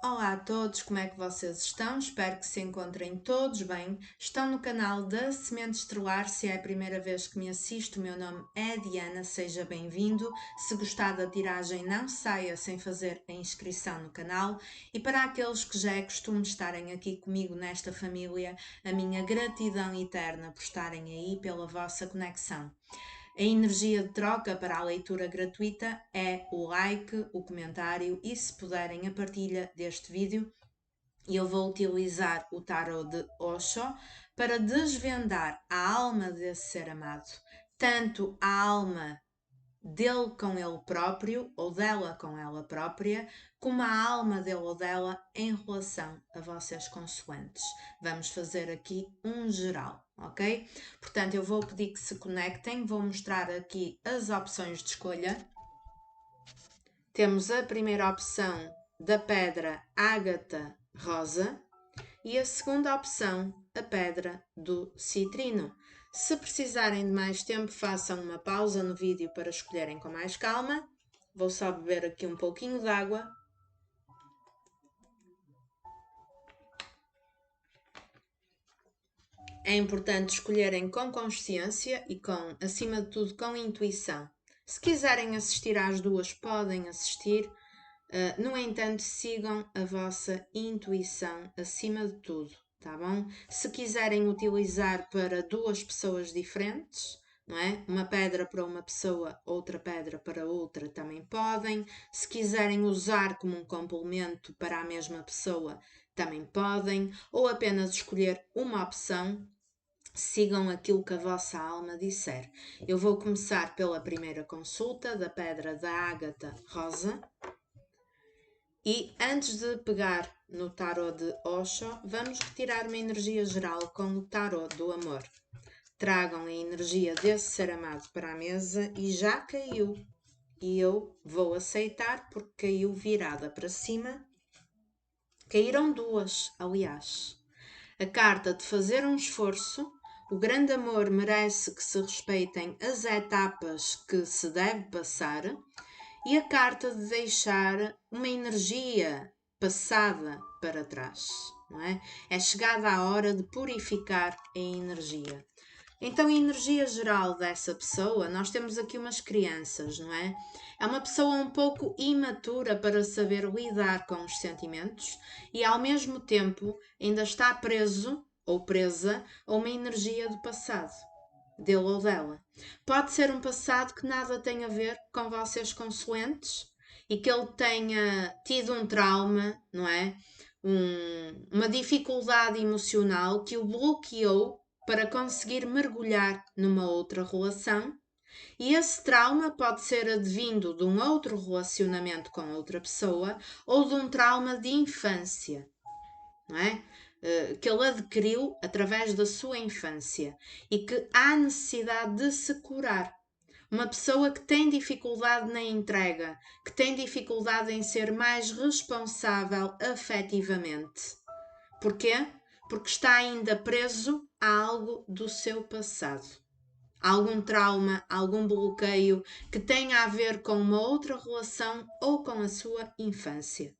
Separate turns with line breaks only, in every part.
Olá a todos, como é que vocês estão? Espero que se encontrem todos bem. Estão no canal da Semente Estelar. Se é a primeira vez que me assiste, o meu nome é Diana, seja bem-vindo. Se gostar da tiragem, não saia sem fazer a inscrição no canal. E para aqueles que já é costume estarem aqui comigo nesta família, a minha gratidão eterna por estarem aí, pela vossa conexão. A energia de troca para a leitura gratuita é o like, o comentário e, se puderem, a partilha deste vídeo. Eu vou utilizar o tarot de Osho para desvendar a alma desse ser amado, tanto a alma dele com ele próprio ou dela com ela própria, como a alma dele ou dela em relação a vocês consoantes. Vamos fazer aqui um geral, ok? Portanto, eu vou pedir que se conectem, vou mostrar aqui as opções de escolha. Temos a primeira opção da pedra ágata rosa e a segunda opção, a pedra do citrino. Se precisarem de mais tempo, façam uma pausa no vídeo para escolherem com mais calma. Vou só beber aqui um pouquinho de água. É importante escolherem com consciência e acima de tudo, com intuição. Se quiserem assistir às duas, podem assistir. No entanto, sigam a vossa intuição acima de tudo, tá bom? Se quiserem utilizar para duas pessoas diferentes, não é? Uma pedra para uma pessoa, outra pedra para outra, também podem. Se quiserem usar como um complemento para a mesma pessoa, também podem. Ou apenas escolher uma opção. Sigam aquilo que a vossa alma disser. Eu vou começar pela primeira consulta da pedra da ágata rosa. E antes de pegar no tarot de Osho, vamos retirar uma energia geral com o tarot do amor. Tragam a energia desse ser amado para a mesa e já caiu. E eu vou aceitar porque caiu virada para cima. Caíram duas, aliás. A carta de fazer um esforço. O grande amor merece que se respeitem as etapas que se deve passar. E a carta de deixar uma energia passada para trás, não é? É chegada a hora de purificar a energia. Então, a energia geral dessa pessoa, nós temos aqui umas crianças, não é? É uma pessoa um pouco imatura para saber lidar com os sentimentos e, ao mesmo tempo, ainda está preso ou presa a uma energia do passado, dele ou dela. Pode ser um passado que nada tem a ver com vocês consoantes e que ele tenha tido um trauma, não é? Uma dificuldade emocional que o bloqueou para conseguir mergulhar numa outra relação. E esse trauma pode ser advindo de um outro relacionamento com outra pessoa ou de um trauma de infância, não é? Que ele adquiriu através da sua infância e que há necessidade de se curar. Uma pessoa que tem dificuldade na entrega, que tem dificuldade em ser mais responsável afetivamente. Porquê? Porque está ainda preso a algo do seu passado. Algum trauma, algum bloqueio que tenha a ver com uma outra relação ou com a sua infância.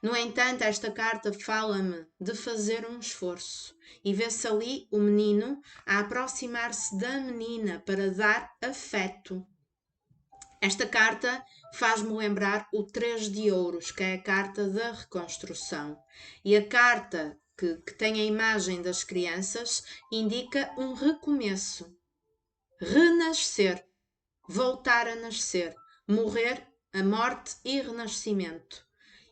No entanto, esta carta fala-me de fazer um esforço e vê-se ali o menino a aproximar-se da menina para dar afeto. Esta carta faz-me lembrar o 3 de ouros, que é a carta da reconstrução. E a carta que tem a imagem das crianças indica um recomeço. Renascer, voltar a nascer, morrer, a morte e renascimento.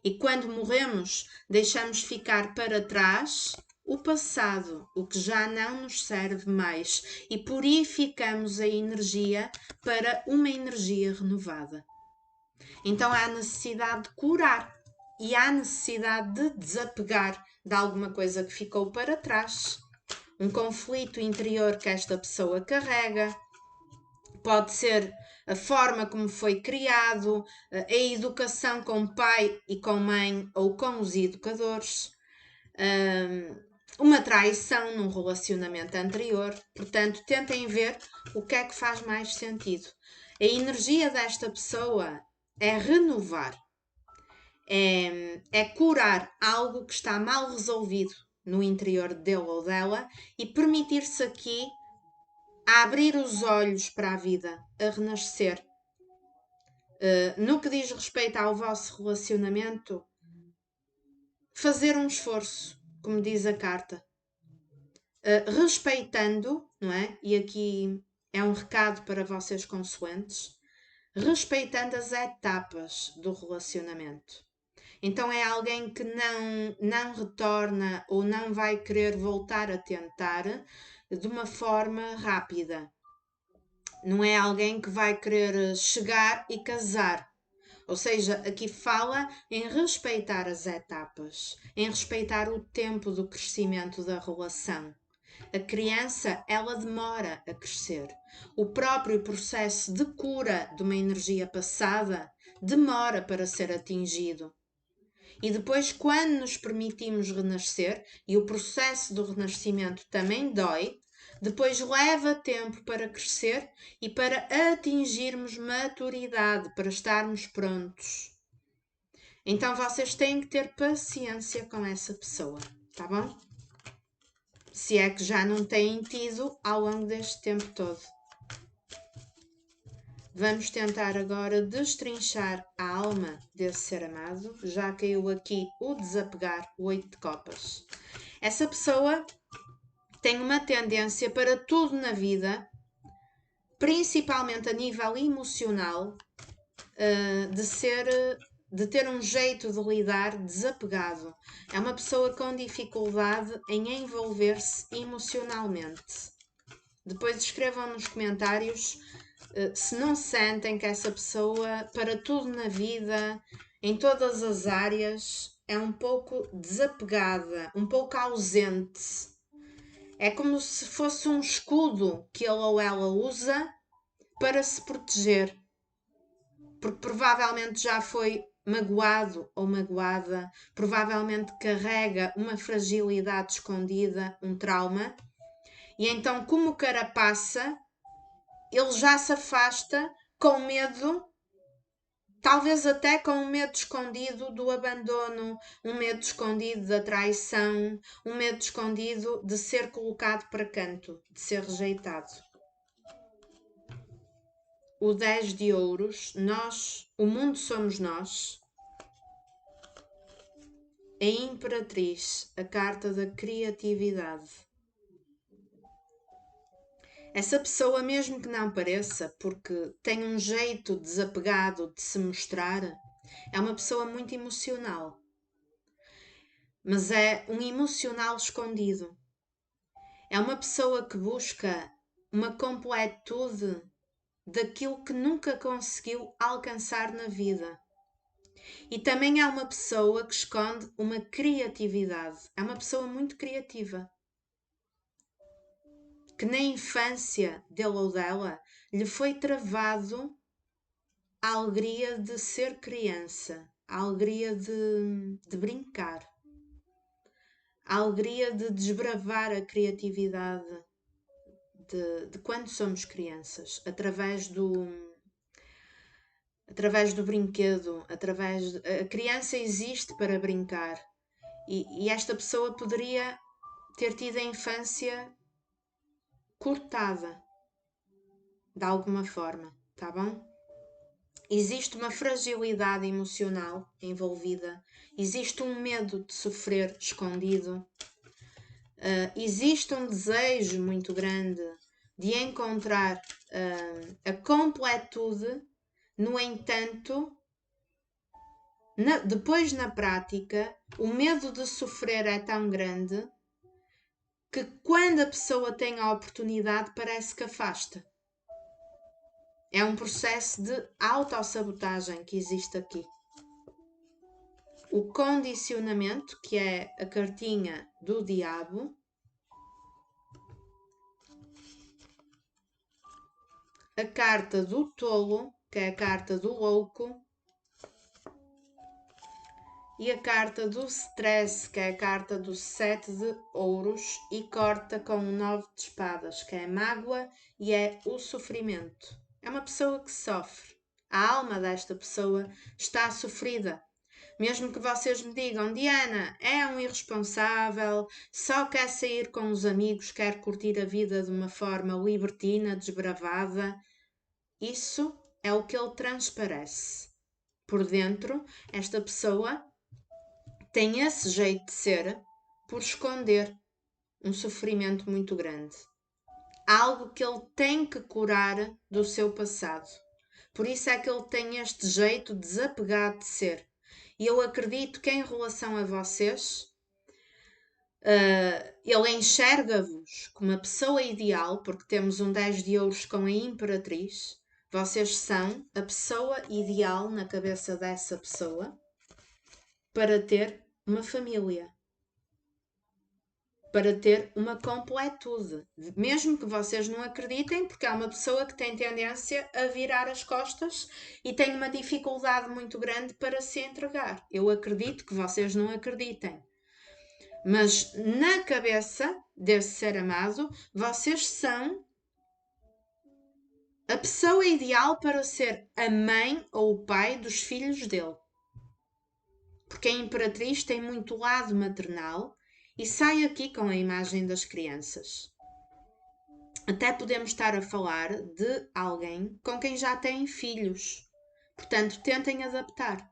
E quando morremos, deixamos ficar para trás o passado, o que já não nos serve mais, e purificamos a energia para uma energia renovada. Então há necessidade de curar e há necessidade de desapegar de alguma coisa que ficou para trás. Um conflito interior que esta pessoa carrega. Pode ser a forma como foi criado, a educação com pai e com mãe ou com os educadores, uma traição num relacionamento anterior. Portanto, tentem ver o que é que faz mais sentido. A energia desta pessoa é renovar, É curar algo que está mal resolvido no interior dele ou dela e permitir-se aqui a abrir os olhos para a vida, a renascer. No que diz respeito ao vosso relacionamento, fazer um esforço, como diz a carta, respeitando, não é? E aqui é um recado para vocês consoantes, respeitando as etapas do relacionamento. Então é alguém que não retorna ou não vai querer voltar a tentar de uma forma rápida. Não é alguém que vai querer chegar e casar. Ou seja, aqui fala em respeitar as etapas, em respeitar o tempo do crescimento da relação. A criança, ela demora a crescer. O próprio processo de cura de uma energia passada demora para ser atingido. E depois, quando nos permitimos renascer, e o processo do renascimento também dói, depois leva tempo para crescer e para atingirmos maturidade, para estarmos prontos. Então vocês têm que ter paciência com essa pessoa, tá bom? Se é que já não têm tido ao longo deste tempo todo. Vamos tentar agora destrinchar a alma desse ser amado. Já caiu aqui o desapegar, o 8 de copas. Essa pessoa tem uma tendência para tudo na vida, principalmente a nível emocional, de ter um jeito de lidar desapegado. É uma pessoa com dificuldade em envolver-se emocionalmente. Depois escrevam nos comentários se não sentem que essa pessoa, para tudo na vida, em todas as áreas, é um pouco desapegada, um pouco ausente. É como se fosse um escudo que ele ou ela usa para se proteger. Porque provavelmente já foi magoado ou magoada, provavelmente carrega uma fragilidade escondida, um trauma, e então, como carapaça, ele já se afasta com medo, talvez até com um medo escondido do abandono, um medo escondido da traição, um medo escondido de ser colocado para canto, de ser rejeitado. O 10 de ouros, o mundo somos nós. A Imperatriz, a carta da criatividade. Essa pessoa, mesmo que não pareça, porque tem um jeito desapegado de se mostrar, é uma pessoa muito emocional. Mas é um emocional escondido. É uma pessoa que busca uma completude daquilo que nunca conseguiu alcançar na vida. E também é uma pessoa que esconde uma criatividade. É uma pessoa muito criativa. Que na infância dele ou dela lhe foi travado a alegria de ser criança, a alegria de brincar, a alegria de desbravar a criatividade de quando somos crianças, através do brinquedo, a criança existe para brincar e esta pessoa poderia ter tido a infância cortada de alguma forma, tá bom? Existe uma fragilidade emocional envolvida, existe um medo de sofrer escondido, existe um desejo muito grande de encontrar a completude, no entanto, depois na prática, o medo de sofrer é tão grande que quando a pessoa tem a oportunidade parece que afasta. É um processo de autossabotagem que existe aqui. O condicionamento, que é a cartinha do diabo. A carta do tolo, que é a carta do louco. E a carta do stress, que é a carta do 7 de ouros. E corta com o 9 de espadas, que é a mágoa e é o sofrimento. É uma pessoa que sofre. A alma desta pessoa está sofrida. Mesmo que vocês me digam, Diana, é um irresponsável, só quer sair com os amigos, quer curtir a vida de uma forma libertina, desbravada, isso é o que ele transparece. Por dentro, esta pessoa tem esse jeito de ser por esconder um sofrimento muito grande. Algo que ele tem que curar do seu passado. Por isso é que ele tem este jeito desapegado de ser. E eu acredito que em relação a vocês, ele enxerga-vos como a pessoa ideal, porque temos um 10 de ouros com a Imperatriz. Vocês são a pessoa ideal na cabeça dessa pessoa para ter uma família, para ter uma completude, mesmo que vocês não acreditem, porque é uma pessoa que tem tendência a virar as costas e tem uma dificuldade muito grande para se entregar. Eu acredito que vocês não acreditem, mas na cabeça desse ser amado, vocês são a pessoa ideal para ser a mãe ou o pai dos filhos dele. Porque a Imperatriz tem muito lado maternal e sai aqui com a imagem das crianças. Até podemos estar a falar de alguém com quem já têm filhos. Portanto, tentem adaptar.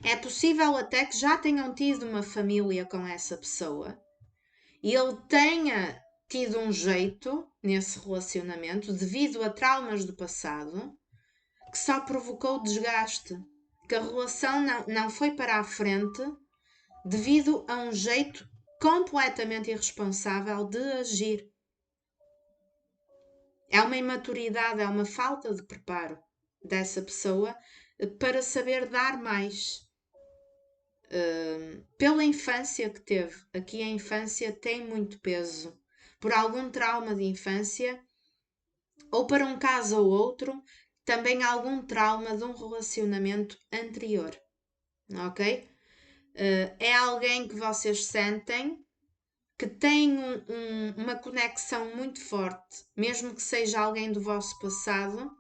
É possível até que já tenham tido uma família com essa pessoa e ele tenha tido um jeito nesse relacionamento devido a traumas do passado que só provocou desgaste, que a relação não foi para a frente devido a um jeito completamente irresponsável de agir. É uma imaturidade, é uma falta de preparo dessa pessoa para saber dar mais. Pela infância que teve. Aqui a infância tem muito peso. Por algum trauma de infância, ou para um caso ou outro, também algum trauma de um relacionamento anterior. Ok? É alguém que vocês sentem que tem uma conexão muito forte, mesmo que seja alguém do vosso passado,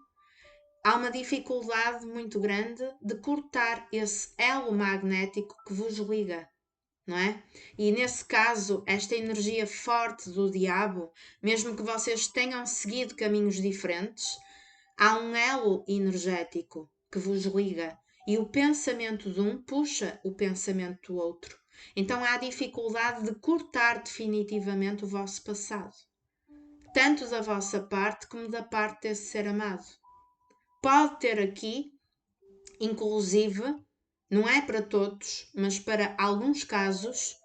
há uma dificuldade muito grande de cortar esse elo magnético que vos liga, não é? E nesse caso, esta energia forte do diabo, mesmo que vocês tenham seguido caminhos diferentes, há um elo energético que vos liga e o pensamento de um puxa o pensamento do outro. Então há dificuldade de cortar definitivamente o vosso passado, tanto da vossa parte como da parte desse ser amado. Pode ter aqui, inclusive, não é para todos, mas para alguns casos,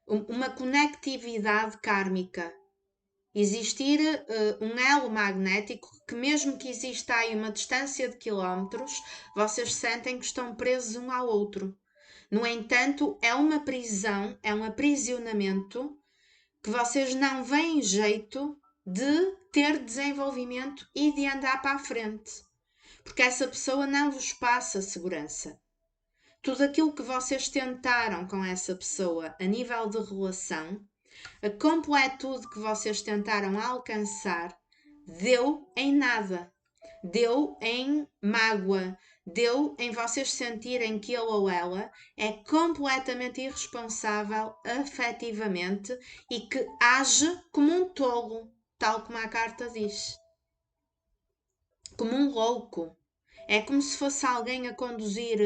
uma conectividade kármica. Existir um elo magnético que, mesmo que exista aí uma distância de quilómetros, vocês sentem que estão presos um ao outro. No entanto, é uma prisão, é um aprisionamento que vocês não veem jeito de ter desenvolvimento e de andar para a frente. Porque essa pessoa não vos passa segurança. Tudo aquilo que vocês tentaram com essa pessoa a nível de relação, a completude que vocês tentaram alcançar, deu em nada. Deu em mágoa, deu em vocês sentirem que ele ou ela é completamente irresponsável afetivamente e que age como um tolo, tal como a carta diz. Como um louco. É como se fosse alguém a conduzir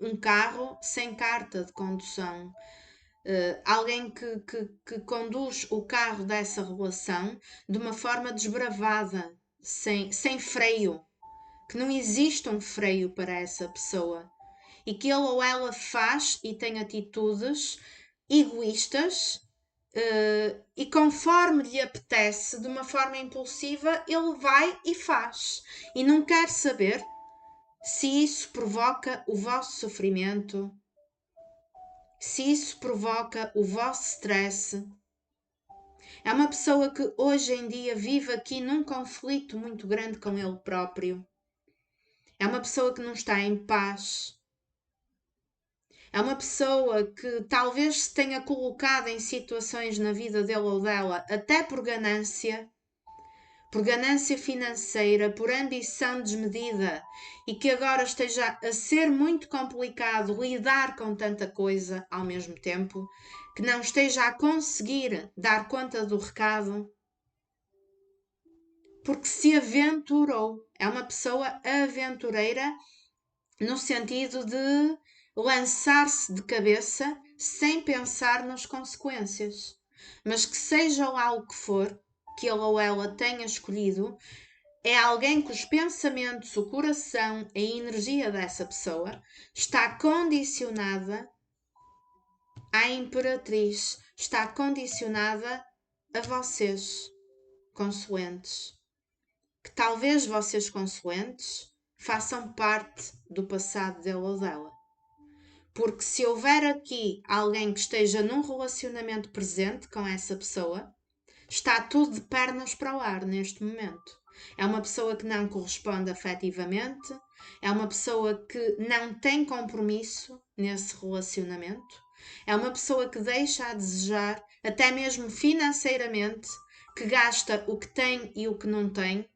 um carro sem carta de condução. Alguém que conduz o carro dessa relação de uma forma desbravada, sem freio, que não existe um freio para essa pessoa e que ele ou ela faz e tem atitudes egoístas e conforme lhe apetece, de uma forma impulsiva, ele vai e faz e não quer saber se isso provoca o vosso sofrimento, se isso provoca o vosso stress. É uma pessoa que hoje em dia vive aqui num conflito muito grande com ele próprio. É uma pessoa que não está em paz. É uma pessoa que talvez se tenha colocado em situações na vida dele ou dela, até por ganância, por ganância financeira, por ambição desmedida e que agora esteja a ser muito complicado lidar com tanta coisa ao mesmo tempo, que não esteja a conseguir dar conta do recado, porque se aventurou. É uma pessoa aventureira no sentido de lançar-se de cabeça sem pensar nas consequências. Mas que seja lá o que for que ele ou ela tenha escolhido, é alguém cujos pensamentos, o coração, a energia dessa pessoa está condicionada à Imperatriz, está condicionada a vocês, consoantes. Que talvez vocês, consoantes, façam parte do passado dele ou dela. Porque se houver aqui alguém que esteja num relacionamento presente com essa pessoa, está tudo de pernas para o ar neste momento. É uma pessoa que não corresponde afetivamente, é uma pessoa que não tem compromisso nesse relacionamento, é uma pessoa que deixa a desejar, até mesmo financeiramente, que gasta o que tem e o que não tem,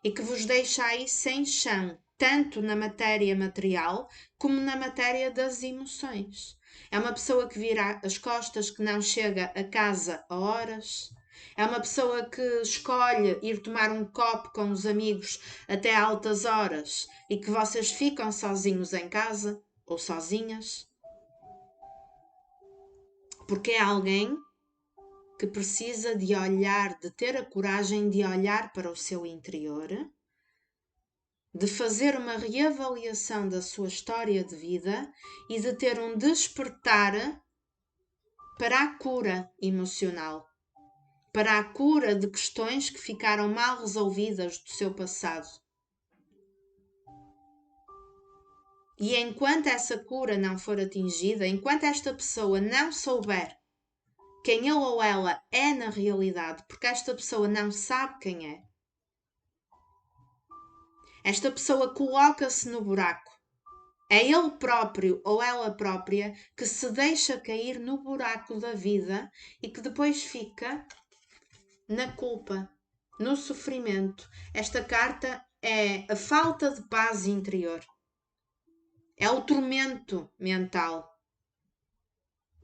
e que vos deixa aí sem chão, tanto na matéria material como na matéria das emoções. É uma pessoa que vira as costas, que não chega a casa a horas. É uma pessoa que escolhe ir tomar um copo com os amigos até altas horas e que vocês ficam sozinhos em casa ou sozinhas. Porque é alguém que precisa de olhar, de ter a coragem de olhar para o seu interior, de fazer uma reavaliação da sua história de vida e de ter um despertar para a cura emocional, para a cura de questões que ficaram mal resolvidas do seu passado. E enquanto essa cura não for atingida, enquanto esta pessoa não souber quem ele ou ela é na realidade, porque esta pessoa não sabe quem é, esta pessoa coloca-se no buraco. É ele próprio ou ela própria que se deixa cair no buraco da vida e que depois fica na culpa, no sofrimento. Esta carta é a falta de paz interior. É o tormento mental.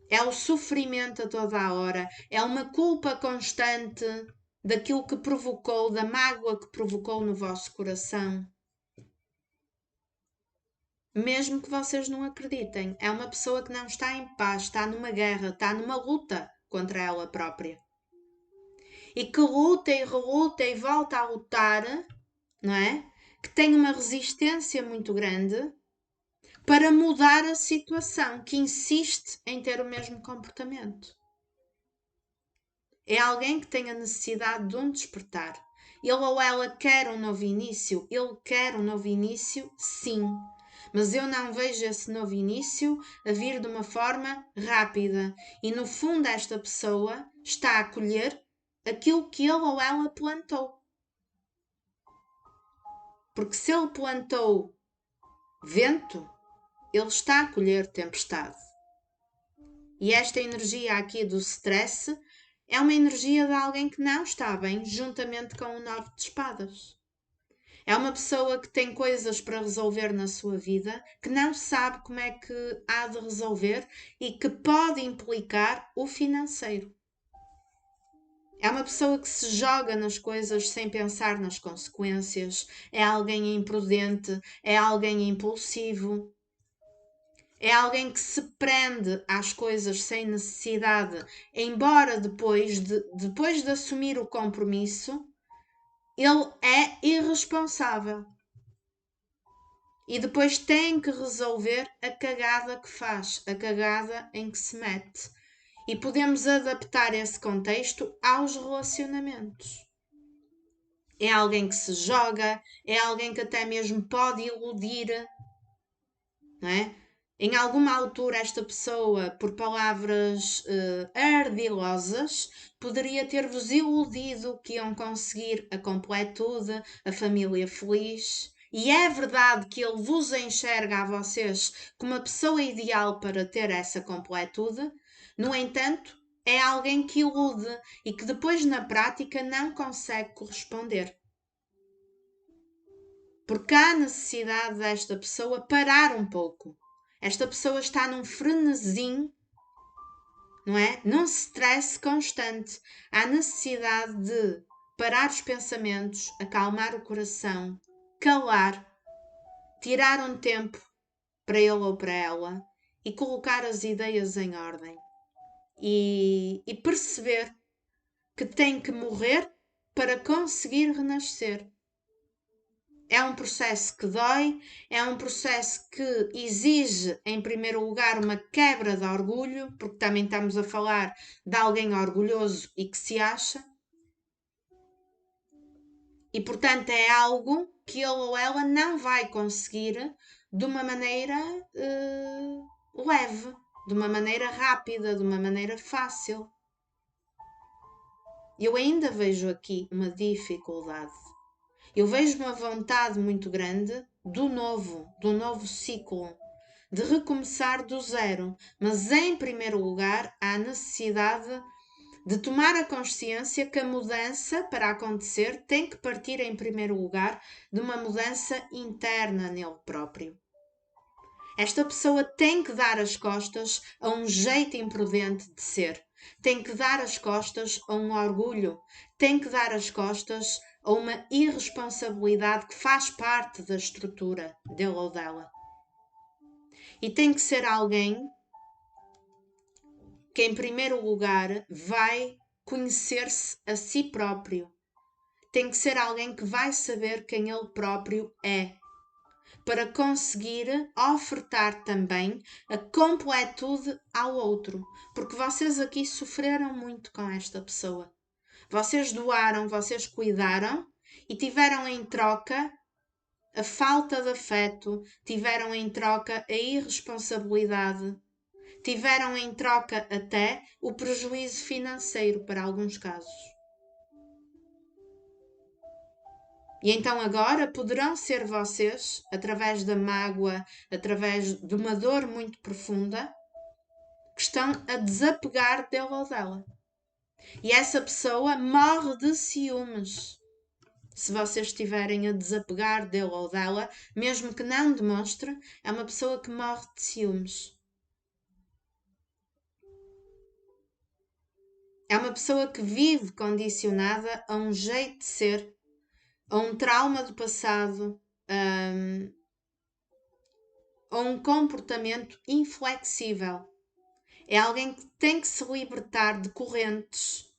É o sofrimento a toda a hora. É uma culpa constante daquilo que provocou, da mágoa que provocou no vosso coração. Mesmo que vocês não acreditem, é uma pessoa que não está em paz, está numa guerra, está numa luta contra ela própria. E que luta e reluta e volta a lutar, não é? Que tem uma resistência muito grande para mudar a situação, que insiste em ter o mesmo comportamento. É alguém que tem a necessidade de um despertar. Ele ou ela quer um novo início, ele quer um novo início, sim. Mas eu não vejo esse novo início a vir de uma forma rápida. E no fundo esta pessoa está a colher aquilo que ele ou ela plantou. Porque se ele plantou vento, ele está a colher tempestade. E esta energia aqui do stress é uma energia de alguém que não está bem juntamente com o 9 de espadas. É uma pessoa que tem coisas para resolver na sua vida, que não sabe como é que há de resolver e que pode implicar o financeiro. É uma pessoa que se joga nas coisas sem pensar nas consequências. É alguém imprudente, é alguém impulsivo. É alguém que se prende às coisas sem necessidade, embora depois de assumir o compromisso, ele é irresponsável. E depois tem que resolver a cagada que faz, a cagada em que se mete. E podemos adaptar esse contexto aos relacionamentos. É alguém que se joga, é alguém que até mesmo pode iludir, não é? Em alguma altura esta pessoa, por palavras ardilosas, poderia ter-vos iludido que iam conseguir a completude, a família feliz. E é verdade que ele vos enxerga a vocês como a pessoa ideal para ter essa completude. No entanto, é alguém que ilude e que depois na prática não consegue corresponder. Porque há necessidade desta pessoa parar um pouco. Esta pessoa está num frenesim, não é? Num stress constante. Há necessidade de parar os pensamentos, acalmar o coração, calar, tirar um tempo para ele ou para ela e colocar as ideias em ordem. E perceber que tem que morrer para conseguir renascer. É um processo que dói, é um processo que exige, em primeiro lugar, uma quebra de orgulho, porque também estamos a falar de alguém orgulhoso e que se acha. E, portanto, é algo que ele ou ela não vai conseguir de uma maneira leve, de uma maneira rápida, de uma maneira fácil. Eu ainda vejo aqui uma dificuldade. Eu vejo uma vontade muito grande do novo ciclo, de recomeçar do zero. Mas, em primeiro lugar, há necessidade de tomar a consciência que a mudança, para acontecer, tem que partir, em primeiro lugar, de uma mudança interna nele próprio. Esta pessoa tem que dar as costas a um jeito imprudente de ser. Tem que dar as costas a um orgulho. Tem que dar as costas a uma irresponsabilidade que faz parte da estrutura dele ou dela. E tem que ser alguém que, em primeiro lugar, vai conhecer-se a si próprio. Tem que ser alguém que vai saber quem ele próprio é, para conseguir ofertar também a completude ao outro. Porque vocês aqui sofreram muito com esta pessoa. Vocês doaram, vocês cuidaram e tiveram em troca a falta de afeto, tiveram em troca a irresponsabilidade, tiveram em troca até o prejuízo financeiro para alguns casos. E então agora poderão ser vocês, através da mágoa, através de uma dor muito profunda, que estão a desapegar dele ou dela. E essa pessoa morre de ciúmes. Se vocês estiverem a desapegar dele ou dela, mesmo que não demonstre, é uma pessoa que morre de ciúmes. É uma pessoa que vive condicionada a um jeito de ser, a um trauma do passado, a um comportamento inflexível. É alguém que tem que se libertar de correntes,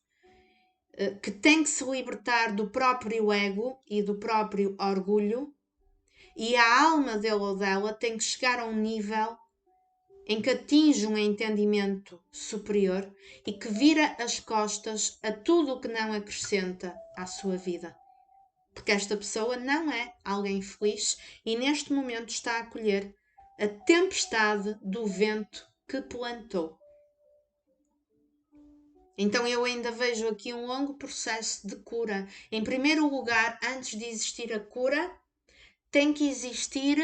que tem que se libertar do próprio ego e do próprio orgulho, e a alma dele ou dela tem que chegar a um nível em que atinge um entendimento superior e que vira as costas a tudo o que não acrescenta à sua vida. Porque esta pessoa não é alguém feliz e neste momento está a colher a tempestade do vento que plantou. Então eu ainda vejo aqui um longo processo de cura. Em primeiro lugar, antes de existir a cura, tem que existir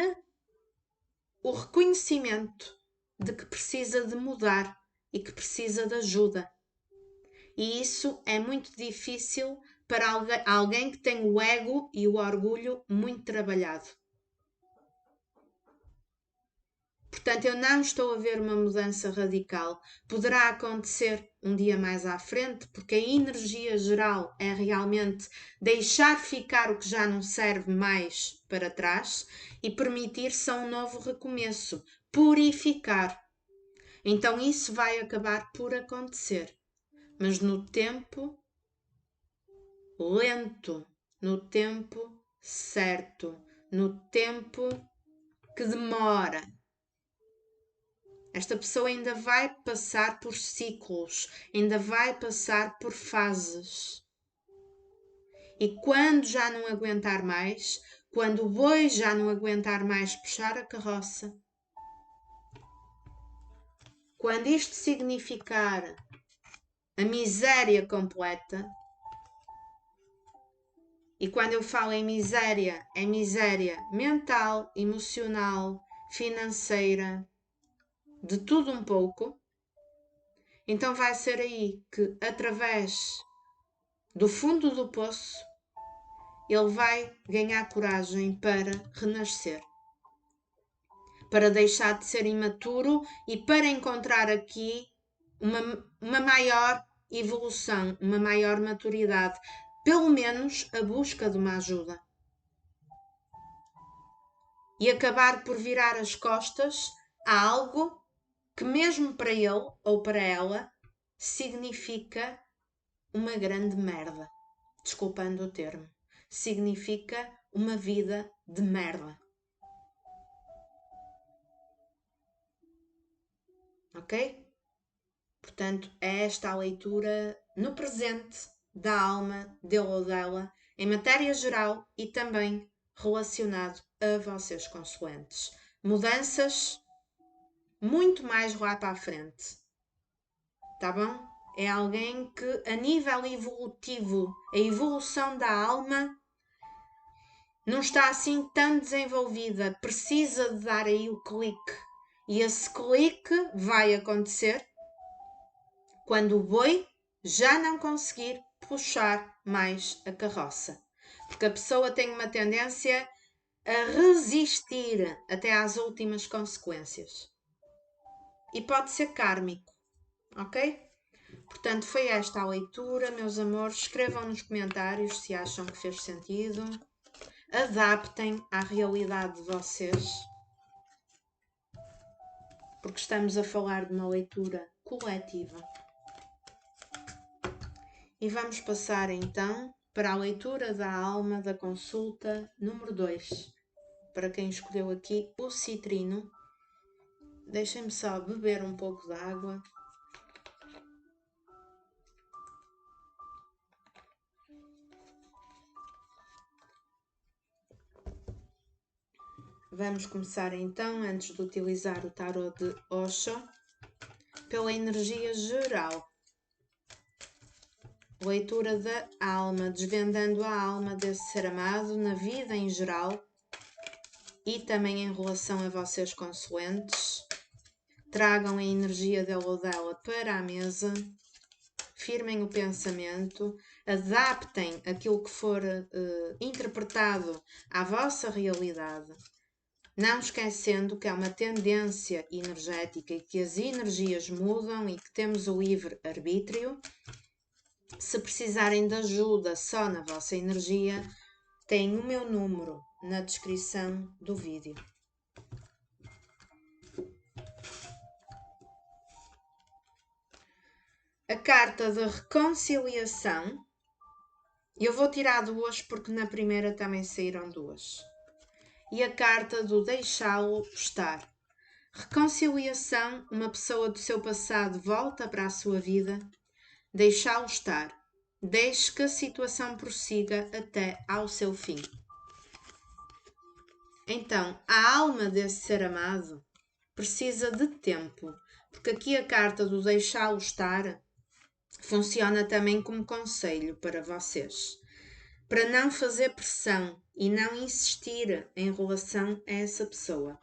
o reconhecimento de que precisa de mudar e que precisa de ajuda. E isso é muito difícil para alguém que tem o ego e o orgulho muito trabalhado. Portanto, eu não estou a ver uma mudança radical. Poderá acontecer um dia mais à frente, porque a energia geral é realmente deixar ficar o que já não serve mais para trás e permitir-se um novo recomeço, purificar. Então isso vai acabar por acontecer, mas no tempo lento, no tempo certo, no tempo que demora. Esta pessoa ainda vai passar por ciclos, ainda vai passar por fases. E quando já não aguentar mais, quando o boi já não aguentar mais puxar a carroça, quando isto significar a miséria completa, e quando eu falo em miséria, é miséria mental, emocional, financeira, de tudo um pouco, Então vai ser aí que, através do fundo do poço, ele vai ganhar coragem para renascer, para deixar de ser imaturo e para encontrar aqui uma maior evolução, uma maior maturidade, pelo menos a busca de uma ajuda. E acabar por virar as costas a algo que mesmo para ele ou para ela significa uma grande merda. Desculpando o termo. Significa uma vida de merda. Ok? Portanto, é esta a leitura no presente da alma dele ou dela, em matéria geral e também relacionado a vocês consoantes. Mudanças muito mais lá para a frente. Tá bom? É alguém que, a nível evolutivo, a evolução da alma não está assim tão desenvolvida. Precisa de dar aí o clique. E esse clique vai acontecer quando o boi já não conseguir puxar mais a carroça. Porque a pessoa tem uma tendência a resistir até às últimas consequências. E pode ser kármico, ok? Portanto, foi esta a leitura, meus amores. Escrevam nos comentários se acham que fez sentido. Adaptem à realidade de vocês. Porque estamos a falar de uma leitura coletiva. E vamos passar então para a leitura da alma da consulta número 2. Para quem escolheu aqui o citrino, deixem-me só beber um pouco de água. Vamos começar então, antes de utilizar o tarot de Osho, pela energia geral. Leitura da alma, desvendando a alma desse ser amado na vida em geral e também em relação a vocês consoantes. Tragam a energia dele ou dela para a mesa, firmem o pensamento, adaptem aquilo que for interpretado à vossa realidade, não esquecendo que é uma tendência energética e que as energias mudam e que temos o livre-arbítrio. Se precisarem de ajuda só na vossa energia, têm o meu número na descrição do vídeo. A carta da reconciliação, eu vou tirar duas porque na primeira também saíram duas. E a carta do deixá-lo estar. Reconciliação, uma pessoa do seu passado volta para a sua vida, deixá-lo estar. Deixe que a situação prossiga até ao seu fim. Então, a alma desse ser amado precisa de tempo, porque aqui a carta do deixá-lo estar funciona também como conselho para vocês. Para não fazer pressão e não insistir em relação a essa pessoa.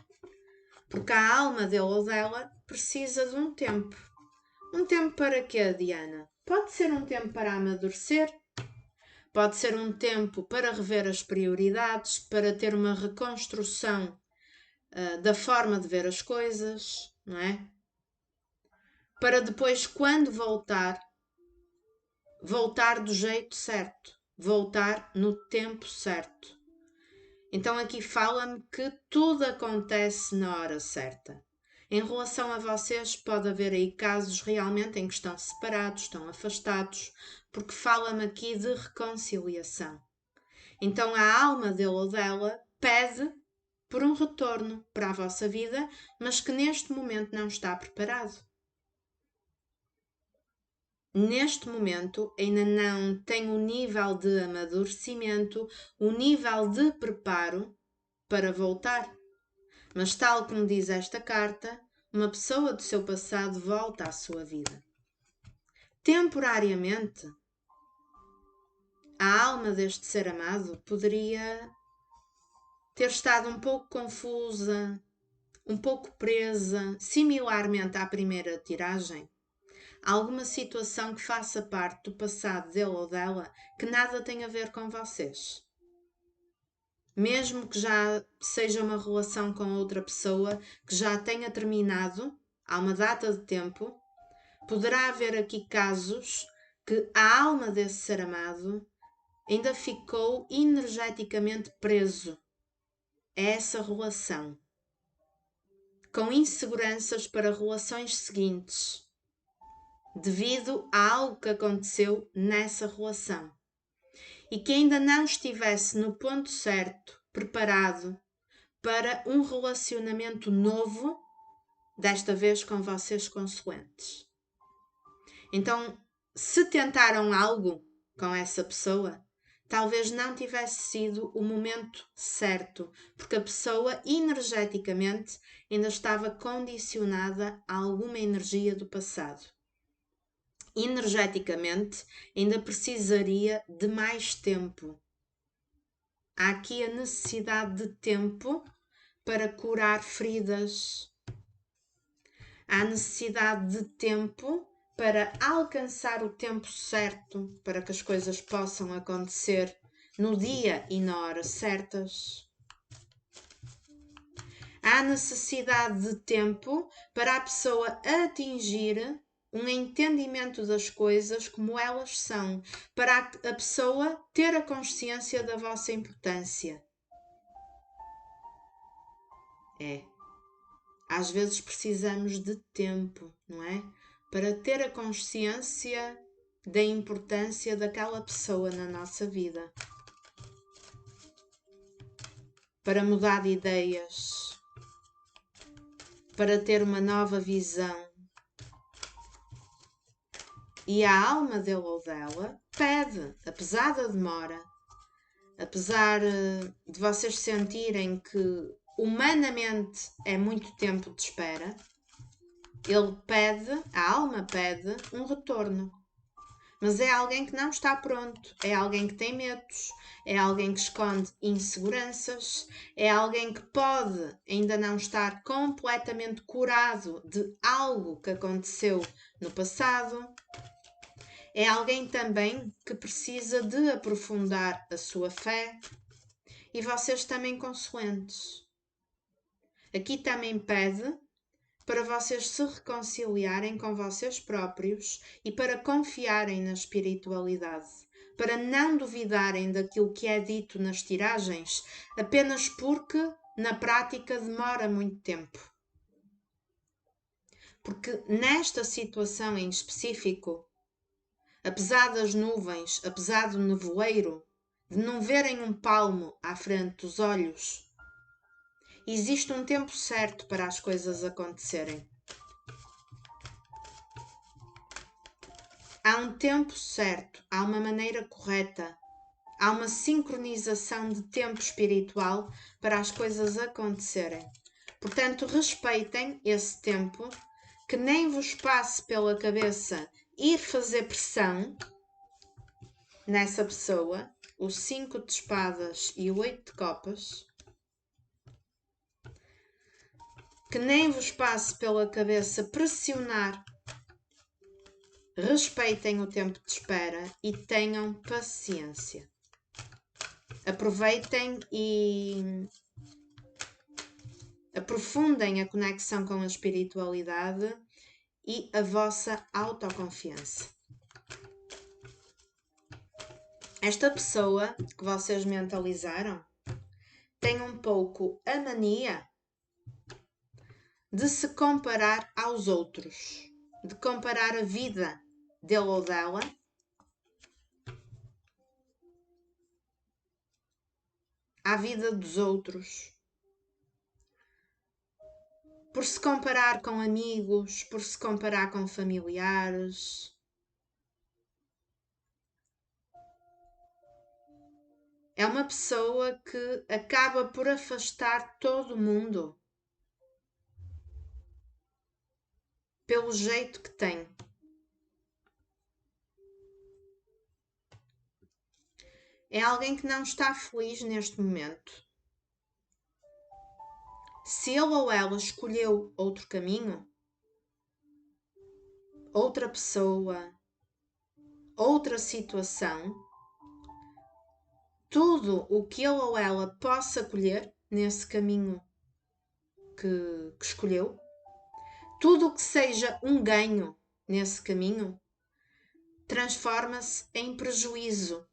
Porque a alma dele ou dela precisa de um tempo. Um tempo para quê, Diana? Pode ser um tempo para amadurecer, pode ser um tempo para rever as prioridades, para ter uma reconstrução da forma de ver as coisas, não é? Para depois, quando voltar do jeito certo, voltar no tempo certo. Então aqui fala-me que tudo acontece na hora certa. Em relação a vocês, pode haver aí casos realmente em que estão separados, estão afastados, porque fala-me aqui de reconciliação. Então a alma dele ou dela pede por um retorno para a vossa vida, mas que neste momento não está preparado. Neste momento ainda não tem o nível de amadurecimento, o nível de preparo para voltar. Mas tal como diz esta carta, uma pessoa do seu passado volta à sua vida. Temporariamente, a alma deste ser amado poderia ter estado um pouco confusa, um pouco presa, similarmente à primeira tiragem. alguma situação que faça parte do passado dele ou dela que nada tem a ver com vocês. Mesmo que já seja uma relação com outra pessoa que já tenha terminado há uma data de tempo, poderá haver aqui casos que a alma desse ser amado ainda ficou energeticamente preso a essa relação, com inseguranças para relações seguintes, devido a algo que aconteceu nessa relação, e que ainda não estivesse no ponto certo, preparado para um relacionamento novo, desta vez com vocês consoantes. Então, se tentaram algo com essa pessoa, talvez não tivesse sido o momento certo, porque a pessoa energeticamente ainda estava condicionada a alguma energia do passado. Energeticamente ainda precisaria de mais tempo. Há aqui a necessidade de tempo para curar feridas. Há necessidade de tempo para alcançar o tempo certo, para que as coisas possam acontecer no dia e na hora certas. Há necessidade de tempo para a pessoa atingir um entendimento das coisas como elas são, para a pessoa ter a consciência da vossa importância. Às vezes precisamos de tempo, não é? Para ter a consciência da importância daquela pessoa na nossa vida. Para mudar de ideias. Para ter uma nova visão. E a alma dele ou dela pede, apesar da demora, apesar de vocês sentirem que humanamente é muito tempo de espera, ele pede, a alma pede um retorno. Mas é alguém que não está pronto, é alguém que tem medos, é alguém que esconde inseguranças, é alguém que pode ainda não estar completamente curado de algo que aconteceu no passado. É alguém também que precisa de aprofundar a sua fé, e vocês também consoantes. Aqui também pede para vocês se reconciliarem com vocês próprios e para confiarem na espiritualidade, para não duvidarem daquilo que é dito nas tiragens, apenas porque na prática demora muito tempo. Porque nesta situação em específico, apesar das nuvens, apesar do nevoeiro, de não verem um palmo à frente dos olhos, existe um tempo certo para as coisas acontecerem. Há um tempo certo, há uma maneira correta, há uma sincronização de tempo espiritual para as coisas acontecerem. Portanto, respeitem esse tempo, que nem vos passe pela cabeça ir fazer pressão nessa pessoa, o 5 de espadas e o 8 de copas, que nem vos passe pela cabeça pressionar. Respeitem o tempo de espera e tenham paciência. Aproveitem e aprofundem a conexão com a espiritualidade e a vossa autoconfiança. Esta pessoa que vocês mentalizaram tem um pouco a mania de se comparar aos outros, de comparar a vida dele ou dela à vida dos outros. Por se comparar com amigos, por se comparar com familiares. É uma pessoa que acaba por afastar todo mundo pelo jeito que tem. É alguém que não está feliz neste momento. Se ele ou ela escolheu outro caminho, outra pessoa, outra situação, tudo o que ele ou ela possa colher nesse caminho que escolheu, tudo o que seja um ganho nesse caminho, transforma-se em prejuízo.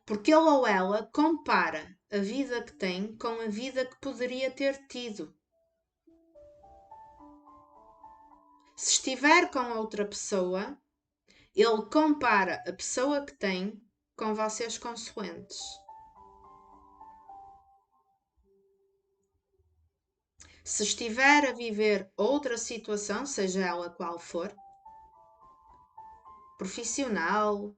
Porque ele ou ela compara a vida que tem com a vida que poderia ter tido. Se estiver com outra pessoa, ele compara a pessoa que tem com vocês consoantes. Se estiver a viver outra situação, seja ela qual for, profissional,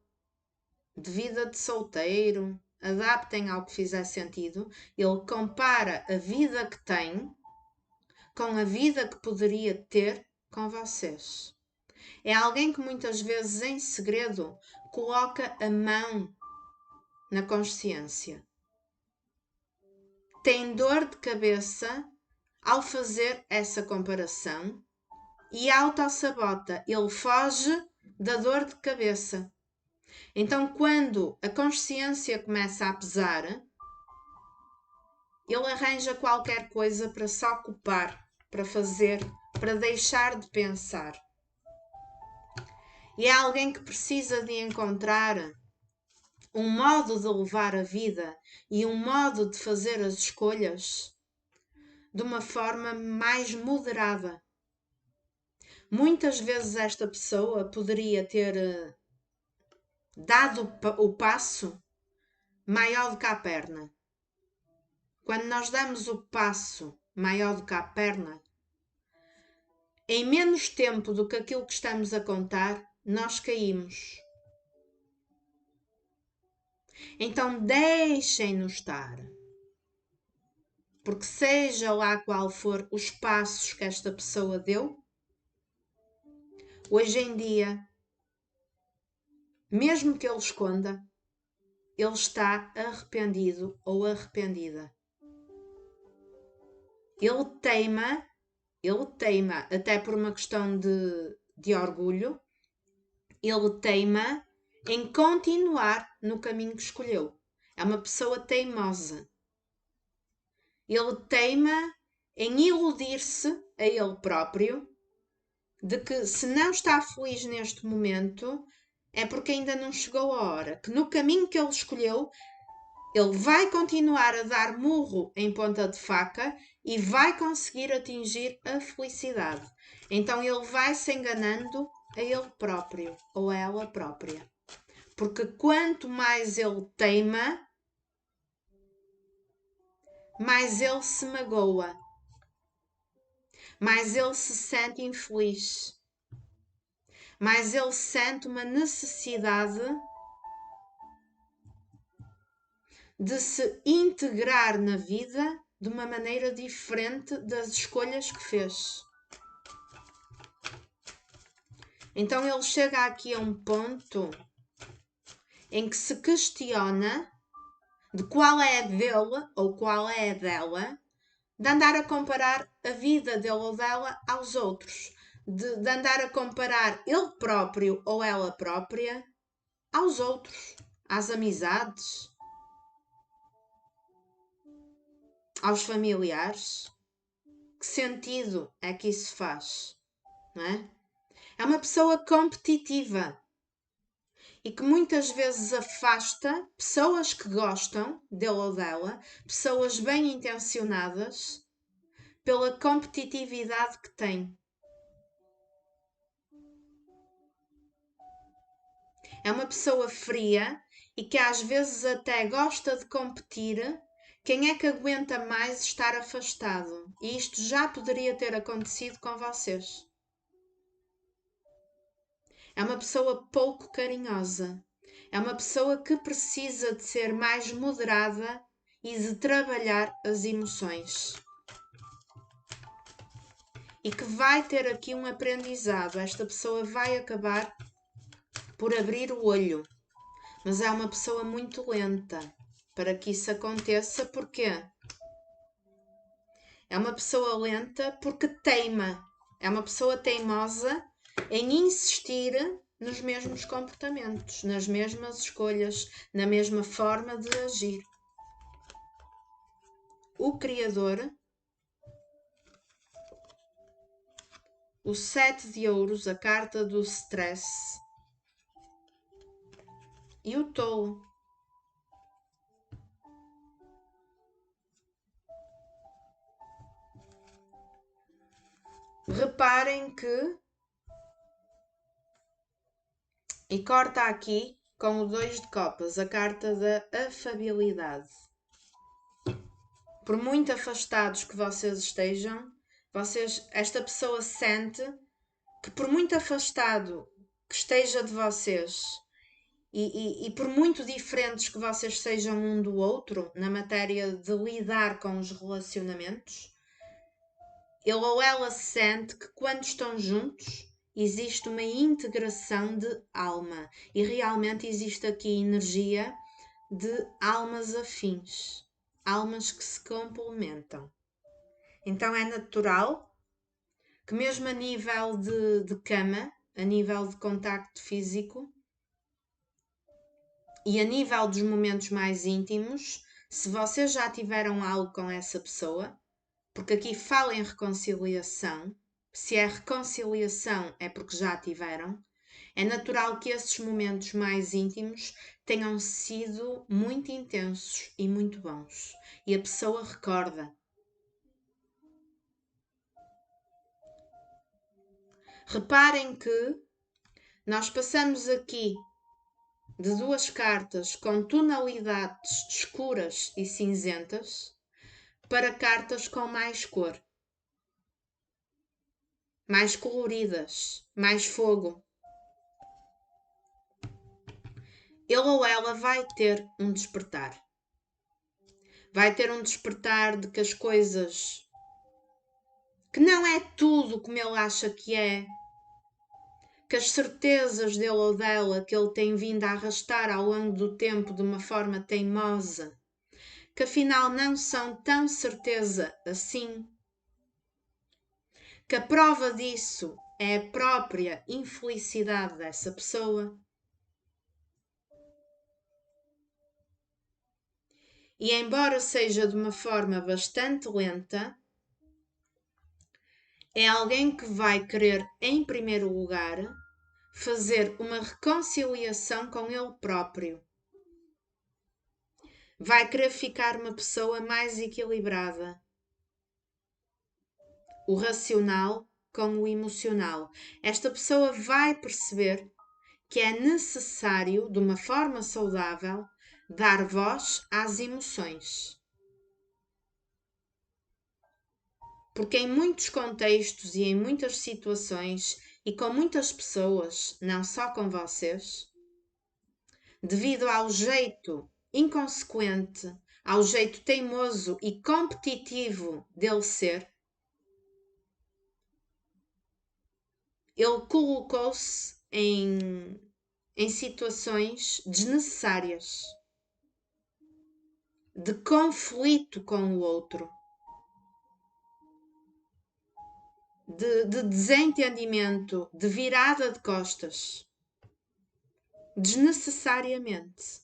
de vida de solteiro, adaptem ao que fizer sentido, ele compara a vida que tem com a vida que poderia ter com vocês. É alguém que muitas vezes em segredo coloca a mão na consciência. Tem dor de cabeça ao fazer essa comparação e autossabota. Ele foge da dor de cabeça. Então, quando a consciência começa a pesar, ele arranja qualquer coisa para se ocupar, para fazer, para deixar de pensar. E é alguém que precisa de encontrar um modo de levar a vida e um modo de fazer as escolhas de uma forma mais moderada. Muitas vezes esta pessoa poderia ter dado o passo maior do que a perna. Quando nós damos o passo maior do que a perna, em menos tempo do que aquilo que estamos a contar, nós caímos. Então deixem-nos estar. Porque seja lá qual for os passos que esta pessoa deu, hoje em dia, mesmo que ele esconda, ele está arrependido ou arrependida. Ele teima, até por uma questão de orgulho, ele teima em continuar no caminho que escolheu. É uma pessoa teimosa. Ele teima em iludir-se a ele próprio de que se não está feliz neste momento é porque ainda não chegou a hora, que no caminho que ele escolheu ele vai continuar a dar murro em ponta de faca e vai conseguir atingir a felicidade. Então ele vai se enganando a ele próprio ou a ela própria. Porque quanto mais ele teima, mais ele se magoa, mais ele se sente infeliz, mais ele sente uma necessidade de se integrar na vida de uma maneira diferente das escolhas que fez. Então ele chega aqui a um ponto em que se questiona de qual é a dele ou qual é a dela, de andar a comparar a vida dele ou dela aos outros, de andar a comparar ele próprio ou ela própria aos outros, às amizades, aos familiares. Que sentido é que isso faz? Não é? É uma pessoa competitiva e que muitas vezes afasta pessoas que gostam dele ou dela, pessoas bem intencionadas, pela competitividade que tem. É uma pessoa fria e que às vezes até gosta de competir. Quem é que aguenta mais estar afastado? E isto já poderia ter acontecido com vocês. É uma pessoa pouco carinhosa. É uma pessoa que precisa de ser mais moderada e de trabalhar as emoções. E que vai ter aqui um aprendizado. Esta pessoa vai acabar por abrir o olho. Mas é uma pessoa muito lenta para que isso aconteça. Porquê? É uma pessoa lenta porque teima. É uma pessoa teimosa em insistir nos mesmos comportamentos, nas mesmas escolhas, na mesma forma de agir. O Criador, o 7 de ouros, a carta do stress, e o Tolo. Reparem que, e corta aqui com o 2 de copas, a carta da afabilidade. Por muito afastados que vocês estejam, esta pessoa sente que por muito afastado que esteja de vocês e por muito diferentes que vocês sejam um do outro na matéria de lidar com os relacionamentos, ele ou ela sente que quando estão juntos existe uma integração de alma e realmente existe aqui energia de almas afins, almas que se complementam. Então é natural que mesmo a nível de cama, a nível de contacto físico e a nível dos momentos mais íntimos, se vocês já tiveram algo com essa pessoa, porque aqui fala em reconciliação, se é reconciliação é porque já tiveram, é natural que esses momentos mais íntimos tenham sido muito intensos e muito bons. E a pessoa recorda. Reparem que nós passamos aqui de duas cartas com tonalidades escuras e cinzentas para cartas com mais cor, mais coloridas, mais fogo. Ele ou ela vai ter um despertar. Vai ter um despertar de que as coisas, que não é tudo como ele acha que é, que as certezas dele ou dela que ele tem vindo a arrastar ao longo do tempo de uma forma teimosa, que afinal não são tão certeza assim, que a prova disso é a própria infelicidade dessa pessoa. E embora seja de uma forma bastante lenta, é alguém que vai querer, em primeiro lugar, fazer uma reconciliação com ele próprio. Vai querer ficar uma pessoa mais equilibrada. O racional com o emocional. Esta pessoa vai perceber que é necessário, de uma forma saudável, dar voz às emoções. Porque em muitos contextos e em muitas situações e com muitas pessoas, não só com vocês, devido ao jeito inconsequente, ao jeito teimoso e competitivo dele ser, ele colocou-se em situações desnecessárias de conflito com o outro, de desentendimento, de virada de costas, desnecessariamente.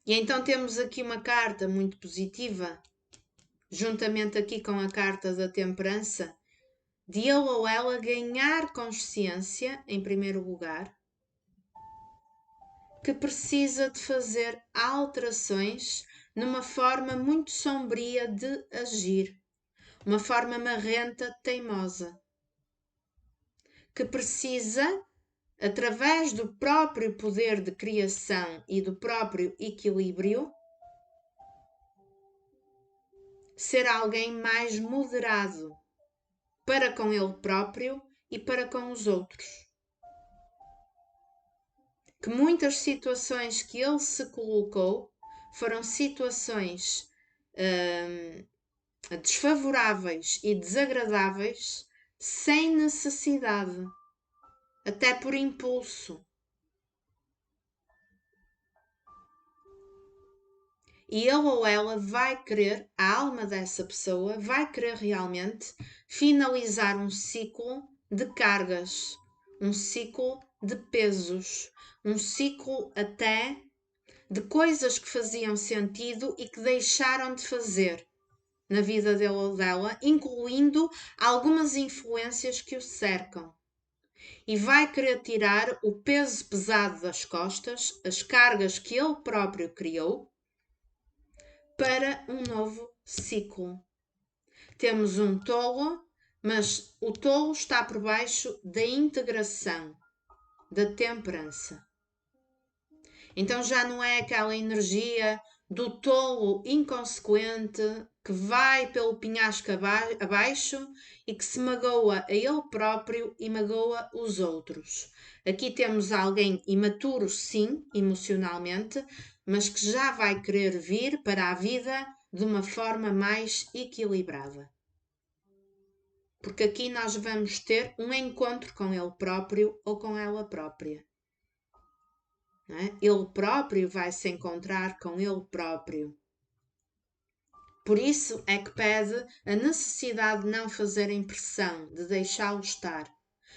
E então temos aqui uma carta muito positiva, juntamente aqui com a carta da temperança, de ele ou ela ganhar consciência, em primeiro lugar, que precisa de fazer alterações numa forma muito sombria de agir, uma forma marrenta, teimosa, que precisa, através do próprio poder de criação e do próprio equilíbrio, ser alguém mais moderado para com ele próprio e para com os outros. Que muitas situações que ele se colocou foram situações desfavoráveis e desagradáveis sem necessidade, até por impulso. E ele ou ela vai querer, a alma dessa pessoa vai querer realmente finalizar um ciclo de cargas, um ciclo de pesos, um ciclo até de coisas que faziam sentido e que deixaram de fazer na vida dele ou dela, incluindo algumas influências que o cercam. E vai querer tirar o peso pesado das costas, as cargas que ele próprio criou, para um novo ciclo. Temos um tolo, mas o tolo está por baixo da integração, da temperança. Então já não é aquela energia do tolo inconsequente que vai pelo penhasco abaixo e que se magoa a ele próprio e magoa os outros. Aqui temos alguém imaturo, sim, emocionalmente, mas que já vai querer vir para a vida de uma forma mais equilibrada. Porque aqui nós vamos ter um encontro com ele próprio ou com ela própria. Não é? Ele próprio vai se encontrar com ele próprio. Por isso é que pede a necessidade de não fazer impressão, de deixá-lo estar.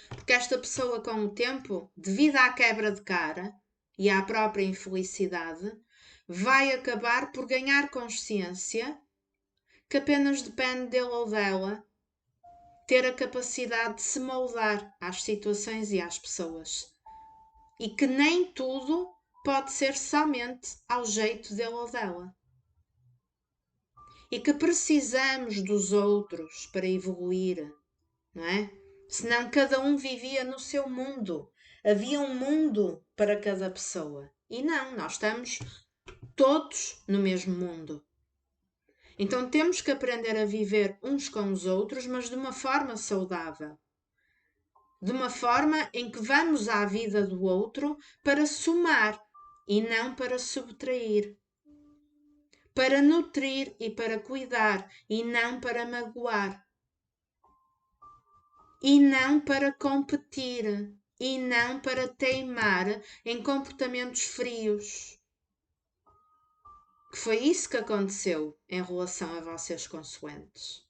Porque esta pessoa, com o tempo, devido à quebra de cara e à própria infelicidade, vai acabar por ganhar consciência que apenas depende dele ou dela ter a capacidade de se moldar às situações e às pessoas. E que nem tudo pode ser somente ao jeito dele ou dela. E que precisamos dos outros para evoluir, não é? Senão cada um vivia no seu mundo. Havia um mundo para cada pessoa. E não, nós estamos todos no mesmo mundo. Então temos que aprender a viver uns com os outros, mas de uma forma saudável. De uma forma em que vamos à vida do outro para somar e não para subtrair. Para nutrir e para cuidar e não para magoar. E não para competir e não para teimar em comportamentos frios. Que foi isso que aconteceu em relação a vocês consoantes.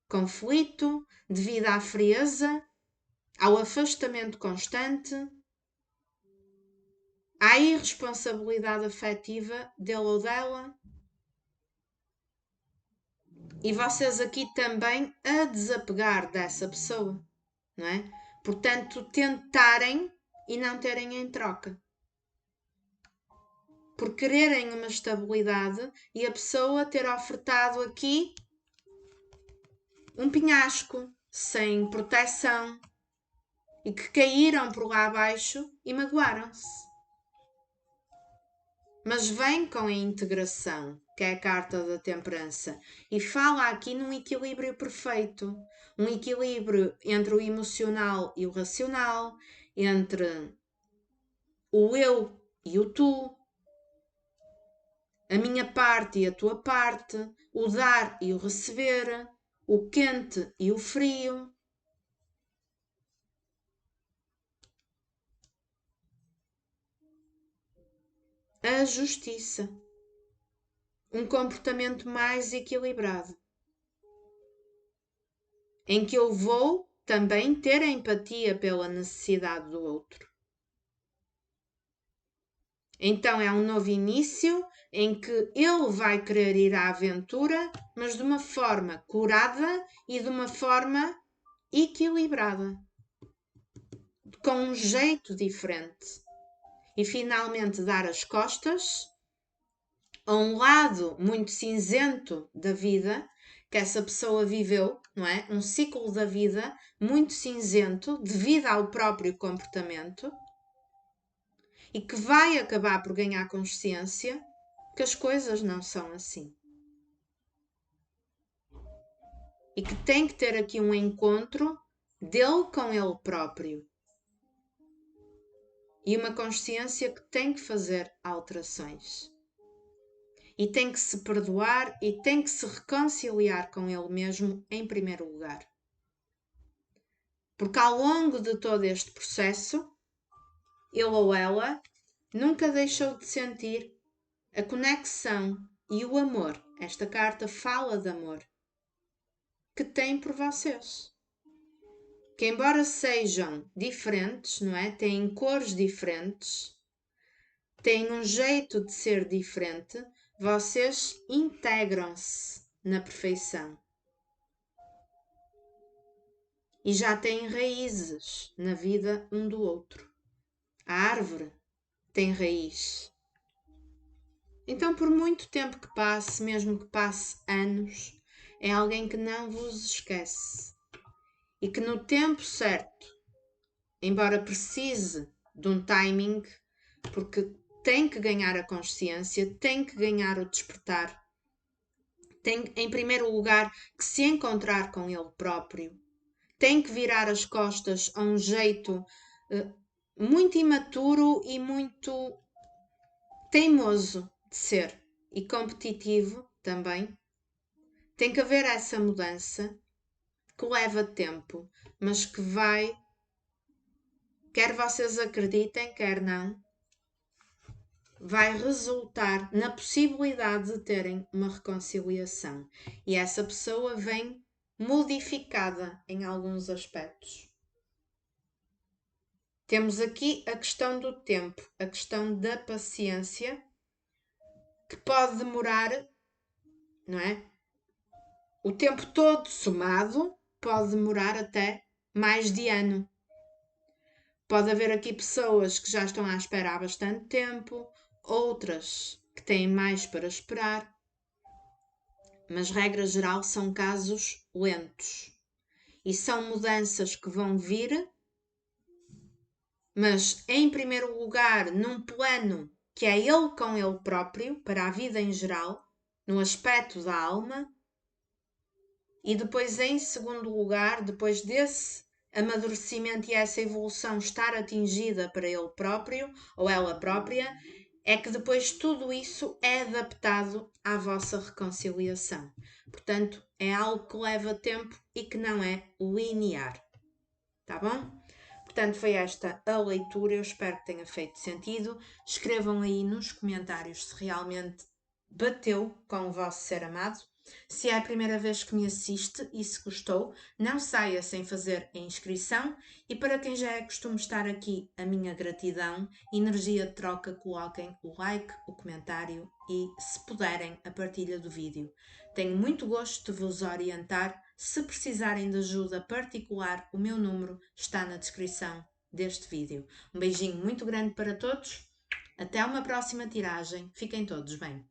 Conflito devido à frieza, ao afastamento constante, à irresponsabilidade afetiva dele ou dela. E vocês aqui também a desapegar dessa pessoa, não é? Portanto, tentarem e não terem em troca. Por quererem uma estabilidade e a pessoa ter ofertado aqui um penhasco sem proteção e que caíram por lá abaixo e magoaram-se. Mas vem com a integração, que é a carta da temperança, e fala aqui num equilíbrio perfeito, um equilíbrio entre o emocional e o racional, entre o eu e o tu, a minha parte e a tua parte, o dar e o receber, o quente e o frio. A justiça. Um comportamento mais equilibrado. Em que eu vou também ter empatia pela necessidade do outro. Então é um novo início em que ele vai querer ir à aventura, mas de uma forma curada e de uma forma equilibrada. Com um jeito diferente. E finalmente dar as costas a um lado muito cinzento da vida que essa pessoa viveu, não é? Um ciclo da vida muito cinzento devido ao próprio comportamento e que vai acabar por ganhar consciência que as coisas não são assim. E que tem que ter aqui um encontro dele com ele próprio. E uma consciência que tem que fazer alterações. E tem que se perdoar e tem que se reconciliar com ele mesmo em primeiro lugar. Porque ao longo de todo este processo, ele ou ela nunca deixou de sentir a conexão e o amor. Esta carta fala de amor que tem por vocês. Que embora sejam diferentes, não é? Têm cores diferentes, têm um jeito de ser diferente, vocês integram-se na perfeição. E já têm raízes na vida um do outro. A árvore tem raiz. Então, por muito tempo que passe, mesmo que passe anos, é alguém que não vos esquece. E que no tempo certo, embora precise de um timing, porque tem que ganhar a consciência, tem que ganhar o despertar, tem, em primeiro lugar, que se encontrar com ele próprio, tem que virar as costas a um jeito muito imaturo e muito teimoso de ser e competitivo também. Tem que haver essa mudança que leva tempo, mas que vai, quer vocês acreditem, quer não, vai resultar na possibilidade de terem uma reconciliação. E essa pessoa vem modificada em alguns aspectos. Temos aqui a questão do tempo, a questão da paciência, que pode demorar, não é? O tempo todo somado pode demorar até mais de ano. Pode haver aqui pessoas que já estão à espera há bastante tempo, outras que têm mais para esperar, mas regra geral são casos lentos e são mudanças que vão vir, mas em primeiro lugar num plano que é ele com ele próprio, para a vida em geral, no aspecto da alma, e depois em segundo lugar, depois desse amadurecimento e essa evolução estar atingida para ele próprio ou ela própria, é que depois tudo isso é adaptado à vossa reconciliação. Portanto, é algo que leva tempo e que não é linear. Tá bom? Portanto, foi esta a leitura. Eu espero que tenha feito sentido. Escrevam aí nos comentários se realmente bateu com o vosso ser amado. Se é a primeira vez que me assiste e se gostou, não saia sem fazer a inscrição. E para quem já é costume estar aqui, a minha gratidão, energia de troca, coloquem o like, o comentário e, se puderem, a partilha do vídeo. Tenho muito gosto de vos orientar. Se precisarem de ajuda particular, o meu número está na descrição deste vídeo. Um beijinho muito grande para todos. Até uma próxima tiragem. Fiquem todos bem.